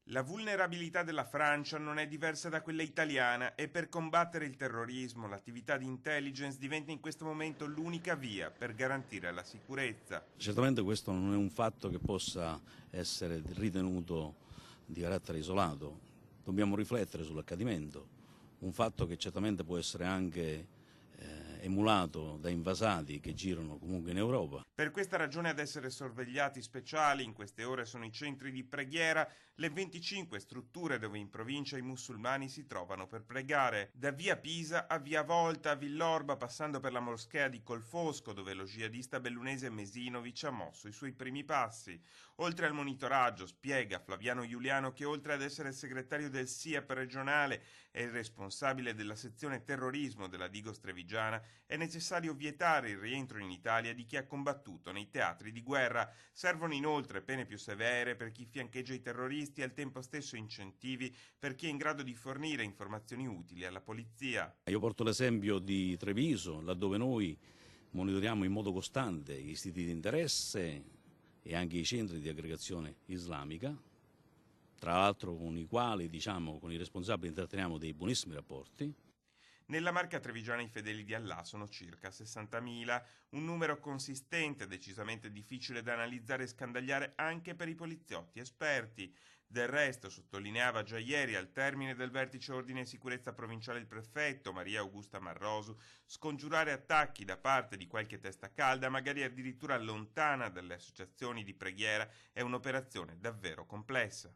La vulnerabilità della Francia non è diversa da quella italiana e per combattere il terrorismo l'attività di intelligence diventa in questo momento l'unica via per garantire la sicurezza. Certamente questo non è un fatto che possa essere ritenuto di carattere isolato, dobbiamo riflettere sull'accadimento, un fatto che certamente può essere anche emulato da invasati che girano comunque in Europa. Per questa ragione ad essere sorvegliati speciali in queste ore sono i centri di preghiera, le 25 strutture dove in provincia i musulmani si trovano per pregare, da via Pisa a via Volta a Villorba, passando per la moschea di Colfosco dove lo jihadista bellunese Mesinovic ha mosso i suoi primi passi. Oltre al monitoraggio, spiega Flaviano Giuliano che oltre ad essere segretario del SIAP regionale e il responsabile della sezione terrorismo della Digos Trevigiana, è necessario vietare il rientro in Italia di chi ha combattuto nei teatri di guerra. Servono inoltre pene più severe per chi fiancheggia i terroristi e al tempo stesso incentivi per chi è in grado di fornire informazioni utili alla polizia. Io porto l'esempio di Treviso, laddove noi monitoriamo in modo costante i siti di interesse e anche i centri di aggregazione islamica, tra l'altro con i quali, con i responsabili intratteniamo dei buonissimi rapporti. Nella Marca trevigiana i fedeli di Allah sono circa 60.000, un numero consistente, decisamente difficile da analizzare e scandagliare anche per i poliziotti esperti. Del resto, sottolineava già ieri al termine del vertice ordine e sicurezza provinciale il prefetto Maria Augusta Marrosu, scongiurare attacchi da parte di qualche testa calda, magari addirittura lontana dalle associazioni di preghiera, è un'operazione davvero complessa.